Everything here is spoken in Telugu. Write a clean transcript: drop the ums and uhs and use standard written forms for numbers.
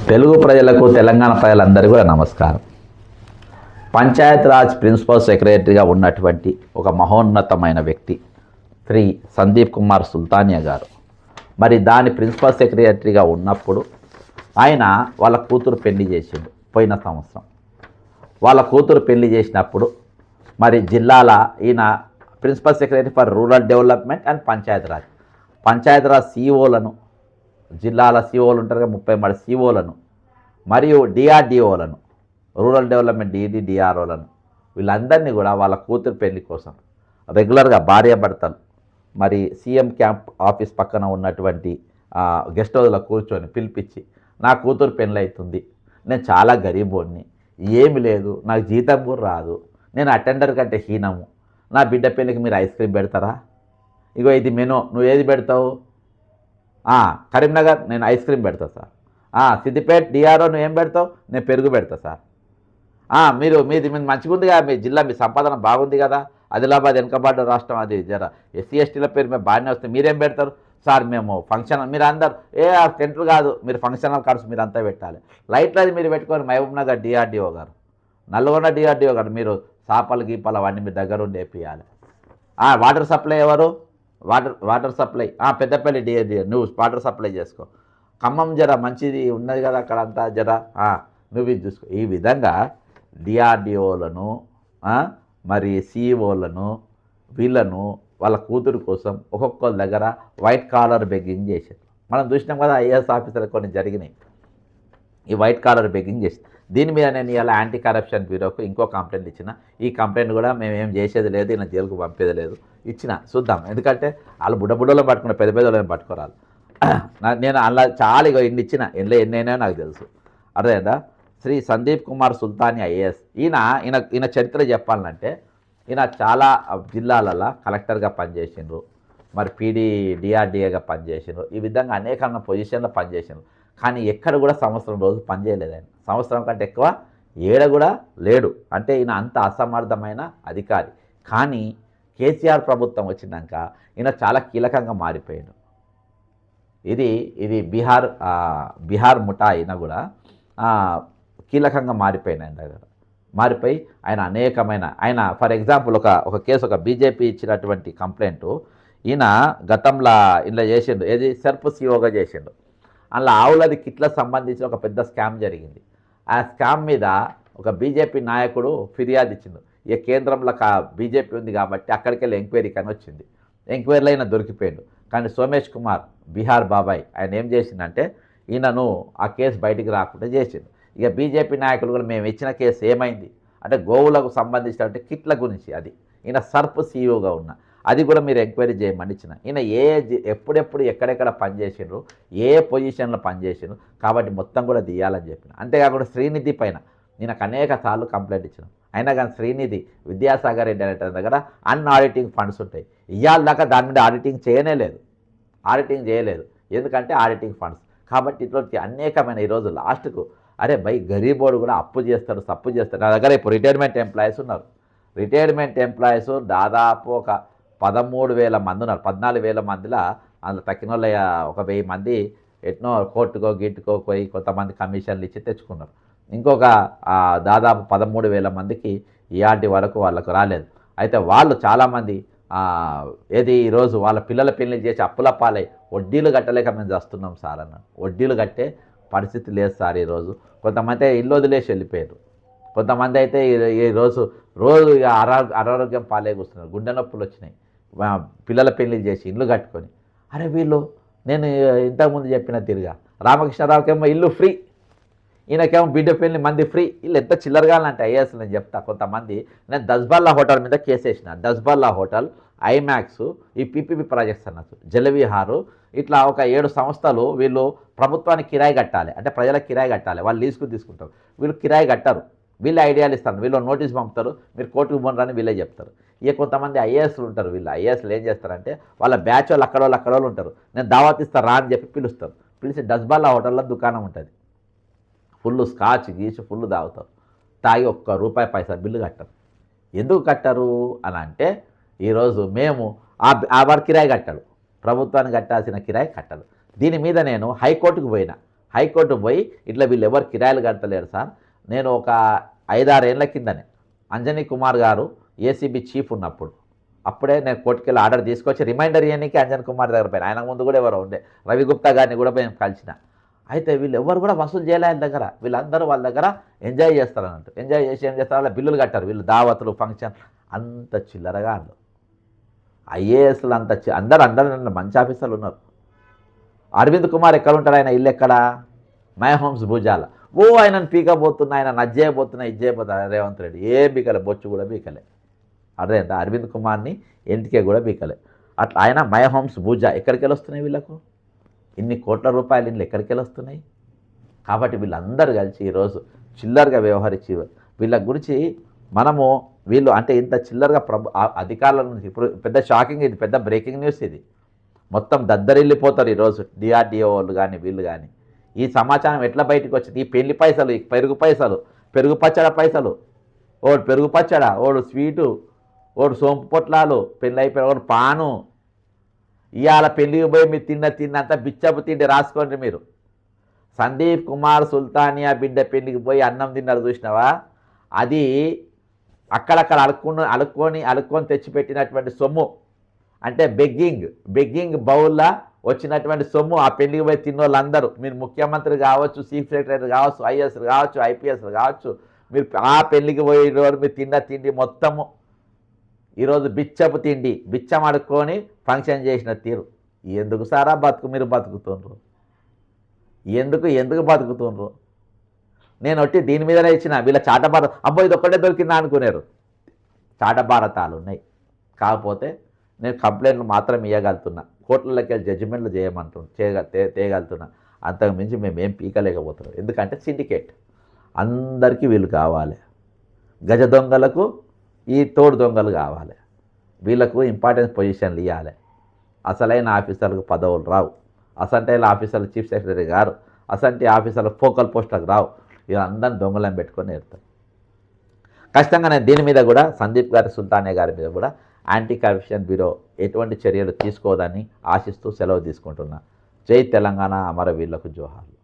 తెలుగు ప్రజలకు తెలంగాణ ప్రజలందరికీ కూడా నమస్కారం. పంచాయతీరాజ్ ప్రిన్సిపల్ సెక్రటరీగా ఉన్నటువంటి ఒక మహోన్నతమైన వ్యక్తి శ్రీ సందీప్ కుమార్ సుల్తానియా గారు. మరి దాని ప్రిన్సిపల్ సెక్రటరీగా ఉన్నప్పుడు ఆయన వాళ్ళ కూతురు పెళ్లి చేసిండు పోయిన సంవత్సరం. వాళ్ళ కూతురు పెళ్లి చేసినప్పుడు మరి జిల్లాల ఈయన principal secretary for rural development and Panchayati Raj సిఇఓలను, జిల్లాల సిఇఓలు ఉంటారు కదా 33 సిఇఓలను మరియు డిఆర్డిఓలను, రూరల్ డెవలప్మెంట్ డిఆర్ఓలను, వీళ్ళందరినీ కూడా వాళ్ళ కూతురు పెళ్లి కోసం రెగ్యులర్గా భార్యాభర్తలు మరి సీఎం క్యాంప్ ఆఫీస్ పక్కన ఉన్నటువంటి గెస్ట్ హౌస్లో కూర్చొని పిలిపించి, నా కూతురు పెళ్ళి అవుతుంది, నేను చాలా గరీబోడిని, ఏమి లేదు, నాకు జీతం కూడా రాదు, నేను అటెండర్ కంటే హీనము, నా బిడ్డ పెళ్ళికి మీరు ఐస్ క్రీమ్ పెడతారా? ఇగో ఇది మెనూ, నువ్వు ఏది పెడతావు? కరీంనగర్ నేను ఐస్ క్రీమ్ పెడతా సార్. సిద్దిపేట డిఆర్ఓ నువ్వు ఏం పెడతావు? నేను పెరుగు పెడతా సార్. మీది మంచిగా ఉంది కదా, మీ జిల్లా మీ సంపాదన బాగుంది కదా, ఆదిలాబాద్ వెనుకబడ్డ రాష్ట్రం, అది జర ఎస్సీ ఎస్టీల పేరు మేము బాగానే వస్తే మీరేం పెడతారు సార్? మేము ఫంక్షన్, మీరు అందరు టెంట్లు కాదు, మీరు ఫంక్షనల్ కార్డ్స్ మీరు అంతా పెట్టాలి. లైట్లు అది మీరు పెట్టుకొని మహబూబ్ నగర్ డిఆర్డిఓ గారు, నల్గొండ డిఆర్డిఓ గారు, మీరు సాపలు గీపాలు అవన్నీ మీ దగ్గర ఉండి వేపియాలి. వాటర్ సప్లై ఎవరు? వాటర్ సప్లై పెద్దపల్లి డిఆర్డిఓ, నువ్వు వాటర్ సప్లై చేసుకో. ఖమ్మం జర మంచిది ఉన్నది కదా అక్కడంతా, జర నువ్వు ఇది చూసుకో. ఈ విధంగా డిఆర్డిఓలను మరి సిఇఓలను వీళ్ళను వాళ్ళ కూతురు కోసం ఒక్కొక్కరి దగ్గర వైట్ కాలర్ బెగ్గింగ్ చేశారు. మనం చూసినాం కదా, ఐఏఎస్ ఆఫీసర్లు కొన్ని జరిగినాయి ఈ వైట్ కాలర్ బెగ్గింగ్ చేసి. దీని మీద నేను ఇలా యాంటీ కరప్షన్ బ్యూరోకు ఇంకో కంప్లైంట్ ఇచ్చిన. ఈ కంప్లైంట్ కూడా మేము ఏం చేసేది లేదు, ఇలా జైలుకు పంపేది లేదు, ఇచ్చిన చూద్దాం. ఎందుకంటే వాళ్ళు బుడ్డలో పట్టుకున్న పెద్ద పెద్దలను పట్టుకోరాలి. నేను అలా చాలా ఇన్ని ఇచ్చిన, ఎన్నైనా నాకు తెలుసు, అర్థమైందా? శ్రీ సందీప్ కుమార్ సుల్తానియా ఐఏఎస్, ఈయన చరిత్ర చెప్పాలంటే ఈయన చాలా జిల్లాలలో కలెక్టర్గా పనిచేసిండ్రు, మరి డిఆర్డిఏగా పనిచేసిండ్రు, ఈ విధంగా అనేక పొజిషన్లో పనిచేసిండ్రు. కానీ ఎక్కడ కూడా సంవత్సరం రోజు పనిచేయలేదు ఆయన. సంవత్సరం కంటే ఎక్కువ ఏడ కూడా లేడు. అంటే ఈయన అంత అసమర్థమైన అధికారి. కానీ కేసీఆర్ ప్రభుత్వం వచ్చినాక ఈయన చాలా కీలకంగా మారిపోయాడు. ఇది బీహార్ ముఠా అయినా కూడా కీలకంగా మారిపోయిన ఆయన దగ్గర మారిపోయి ఆయన అనేకమైన ఫర్ ఎగ్జాంపుల్ ఒక కేసు, ఒక బీజేపీ ఇచ్చినటువంటి కంప్లైంటు ఈయన గతంలో ఇలా చేసిండు, ఏది సెర్ప్ సిఓగా చేసిండు. అందులో ఆవులది కిట్లకు సంబంధించిన ఒక పెద్ద స్కామ్ జరిగింది. ఆ స్కామ్ మీద ఒక బీజేపీ నాయకుడు ఫిర్యాదు ఇచ్చిండు. ఇక కేంద్రంలో బీజేపీ ఉంది కాబట్టి అక్కడికి వెళ్ళి ఎంక్వైరీ కానీ వచ్చింది. ఎంక్వైరీలో అయినా దొరికిపోయాడు. కానీ సోమేష్ కుమార్ బీహార్ బాబాయ్ ఆయన ఏం చేసిందంటే ఈయనను ఆ కేసు బయటికి రాకుండా చేసిండు. ఇక బీజేపీ నాయకులు కూడా మేము ఇచ్చిన కేసు ఏమైంది అంటే గోవులకు సంబంధించినటువంటి కిట్ల గురించి, అది ఈయన సర్ప్ సీఈఓగా ఉన్న అది కూడా మీరు ఎంక్వైరీ చేయమని ఇచ్చిన. ఈయన ఎప్పుడెప్పుడు ఎక్కడెక్కడ పనిచేసిండ్రు, ఏ పొజిషన్లో పనిచేసిండ్రు, కాబట్టి మొత్తం కూడా తీయాలని చెప్పిన. అంతేకాకుండా శ్రీనిధి పైన ఈయనకు అనేక సార్లు కంప్లైంట్ ఇచ్చిన. అయినా కానీ శ్రీనిధి విద్యాసాగర్ రెడ్డి అనే దగ్గర ఆడిటింగ్ ఫండ్స్ ఉంటాయి. ఇవాళ దాకా దాని మీద ఆడిటింగ్ చేయలేదు. ఎందుకంటే ఆడిటింగ్ ఫండ్స్ కాబట్టి ఇటువంటి అనేకమైన ఈరోజు లాస్ట్కు అరే బై గరీబోడు కూడా అప్పు చేస్తాడు, సప్పు చేస్తాడు. నా దగ్గర ఇప్పుడు రిటైర్మెంట్ ఎంప్లాయీస్ ఉన్నారు. రిటైర్మెంట్ ఎంప్లాయీస్ దాదాపు ఒక 13,000 మంది ఉన్నారు. 14,000 మందిలో అందులో తక్కిన వాళ్ళ ఒక 1000 మంది ఎట్నో కోర్టుకో గిట్టుకో పోయి కొంతమంది కమిషన్లు ఇచ్చి తెచ్చుకున్నారు. ఇంకొక దాదాపు 13,000 మందికి ఇయాటి వరకు వాళ్ళకు రాలేదు. అయితే వాళ్ళు చాలామంది ఈరోజు వాళ్ళ పిల్లల పెళ్లి చేసి అప్పుల పాలై వడ్డీలు కట్టలేక మేము చేస్తున్నాం సార్ అన్నాడు. వడ్డీలు కట్టే పరిస్థితి లేదు సార్ ఈరోజు. కొంతమంది ఇల్లు వదిలేసి వెళ్ళిపోయారు. కొంతమంది అయితే రోజు అనారోగ్యం పాలే కూస్తున్నారు, గుండె నొప్పులు వచ్చినాయి, పిల్లల పెళ్లి చేసి ఇల్లు కట్టుకొని. అరే వీళ్ళు నేను ఇంతకుముందు చెప్పిన తిరిగా రామకృష్ణరావుకేమో ఇల్లు ఫ్రీ, ఈయనకేమో బిడ్డ పెళ్లి మంది ఫ్రీ. వీళ్ళు ఎంత చిల్లరగాలంటే ఐఏఎస్ నేను చెప్తా. కొంతమంది నేను దస్బల్లా హోటల్ మీద కేసేసిన. దస్బల్లా హోటల్, ఐమాక్స్, ఈ పీపీపీ ప్రాజెక్ట్స్ అన్నట్టు, జలవిహారు, ఇట్లా ఒక 7 సంస్థలు వీళ్ళు ప్రభుత్వానికి కిరాయి కట్టాలి, అంటే ప్రజలకు కిరాయి కట్టాలి. వాళ్ళు లీజుకు తీసుకుంటారు, వీళ్ళు కిరాయి కట్టారు. వీళ్ళే ఐడియాలు ఇస్తారు, వీళ్ళు నోటీస్ పంపుతారు, మీరు కోర్టుకు పోనరని వీళ్ళే చెప్తారు. ఇక కొంతమంది ఐఏఎస్లు ఉంటారు. వీళ్ళు ఐఏఎస్లు ఏం చేస్తారంటే వాళ్ళ బ్యాచ్ వాళ్ళు అక్కడ ఉంటారు, నేను దావత్ ఇస్తాను రా అని చెప్పి పిలుస్తారు. పిలిచి దస్బల్లా హోటల్లో దుకాణం ఉంటుంది, ఫుల్ స్కాచ్ గీచి ఫుల్ తాగుతారు. తాగి ₹1 పైసా బిల్లు కట్టరు. ఎందుకు కట్టరు అని అంటే ఈరోజు మేము వాడు కిరాయి కట్టాడు, ప్రభుత్వానికి కట్టాల్సిన కిరాయి కట్టడు. దీని మీద నేను హైకోర్టుకు పోయినా. హైకోర్టు పోయి ఇట్లా వీళ్ళు ఎవరు కిరాయిలు కడతలేరు సార్, నేను ఒక 5-6 ఏళ్ల కిందనే అంజనీ కుమార్ గారు ఏసీబీ చీఫ్ ఉన్నప్పుడు అప్పుడే నేను కోర్టుకెళ్ళి ఆర్డర్ తీసుకొచ్చి రిమైండర్ ఇవ్వడానికి అంజన్ కుమార్ దగ్గర పోయిన, ఆయన ముందు కూడా ఎవరో ఉండే రవి గుప్తా గారిని కూడా పోయి కలిసిన. అయితే వీళ్ళు ఎవరు కూడా వసూలు చేయలే ఆయన దగ్గర, వీళ్ళందరూ వాళ్ళ దగ్గర ఎంజాయ్ చేస్తారు అన్నట్టు. ఎంజాయ్ చేసి ఏం చేస్తారు, వాళ్ళ బిల్లులు కట్టారు వీళ్ళు, దావతులు ఫంక్షన్ అంత చిల్లరగా అందు ఐఏఎస్లు అంత అందరూ మంచి ఆఫీసర్లు ఉన్నారు. అరవింద్ కుమార్ ఎక్కడ ఉంటాడు, ఆయన ఇల్లు ఎక్కడ, మై హోమ్స్ భుజాల. ఆయనను పీకబోతున్నా, ఆయన నజ్జేయబోతున్నా, ఇజ్జేయబోతున్నా రేవంత్ రెడ్డి ఏం బీకలే, బొచ్చు కూడా బీకలే. అర్థమైందా, అరవింద్ కుమార్ని ఎంటికే కూడా బీకలే. అట్లా ఆయన మై హోమ్స్ భుజా ఎక్కడికి వెళ్ళి వస్తున్నాయి వీళ్ళకు, ఇన్ని కోట్ల రూపాయలు ఇల్లు ఎక్కడికి వెళ్ళి వస్తున్నాయి. కాబట్టి వీళ్ళందరూ కలిసి ఈరోజు చిల్లరగా వ్యవహరించి వీళ్ళ గురించి మనము వీళ్ళు అంటే ఇంత చిల్లరగా అధికారుల నుంచి ఇప్పుడు పెద్ద షాకింగ్, ఇది పెద్ద బ్రేకింగ్ న్యూస్, ఇది మొత్తం దద్దరిల్లిపోతారు ఈరోజు డిఆర్డిఓ వాళ్ళు కానీ వీళ్ళు కానీ. ఈ సమాచారం ఎట్లా బయటకు వచ్చింది, ఈ పెళ్లి పైసలు, ఈ పెరుగు పైసలు, పెరుగు పచ్చడ పైసలు, ఓడు పెరుగు పచ్చడ, ఓడు స్వీటు, ఓడు సోంపు పొట్లాలు, పెళ్ళి అయిపోయి ఓడు పాను. ఇవాళ పెళ్ళికి పోయి మీరు తిన్నంత బిచ్చపు తిండి రాసుకోండి మీరు. సందీప్ కుమార్ సుల్తానియా బిడ్డ పెళ్ళికి పోయి అన్నం తిన్నారు చూసినావా, అది అక్కడక్కడ అలుక్కొని తెచ్చిపెట్టినటువంటి సొమ్ము, అంటే బెగ్గింగ్ బౌల్లా వచ్చినటువంటి సొమ్ము. ఆ పెళ్లికి పోయి తిన్నోళ్ళందరూ, మీరు ముఖ్యమంత్రి కావచ్చు, చీఫ్ సెక్రటరీ కావచ్చు, ఐఏఎస్లు కావచ్చు, ఐపీఎస్లు కావచ్చు, మీరు ఆ పెళ్లికి పోయే రోజు మీరు తిన్న తిండి మొత్తము ఈరోజు బిచ్చపు తిండి, బిచ్చం అడుక్కొని ఫంక్షన్ చేసిన తీరు. ఎందుకు సారా మీరు బతుకుతుండ్రు, ఎందుకు బతుకుతుండ్రు? నేను వచ్చి దీని మీదనే ఇచ్చిన వీళ్ళ చాటభారత, ఇది ఒక్కటే దొరికిందా అనుకున్నారు. చాటభారతాలు ఉన్నాయి, కాకపోతే నేను కంప్లైంట్లు మాత్రం ఇవ్వగలుగుతున్నా, కోర్టులకి వెళ్ళి జడ్జిమెంట్లు తేయగలుగుతున్నా. అంతకు మించి మేమేం పీకలేకపోతున్నాం. ఎందుకంటే సిండికేట్ అందరికీ వీళ్ళు కావాలి, గజ దొంగలకు ఈ తోడు దొంగలు కావాలి, వీళ్ళకు ఇంపార్టెన్స్ పొజిషన్లు ఇవ్వాలి. అసలైన ఆఫీసర్లకు పదవులు రావు, అసంటైన ఆఫీసర్లు చీఫ్ సెక్రటరీ గారు, అసంటి ఆఫీసర్లు ఫోకల్ పోస్టులకు రావు. వీళ్ళందరినీ దొంగలను పెట్టుకొని నేర్తారు. ఖచ్చితంగా నేను దీని మీద కూడా సందీప్ గారి సుల్తానియా గారి మీద కూడా యాంటీ కరప్షన్ బ్యూరో ఎటువంటి చర్యలు తీసుకోదని ఆశిస్తూ సెలవు తీసుకుంటున్నా. జై తెలంగాణ, అమరవీరులకు జోహార్లు.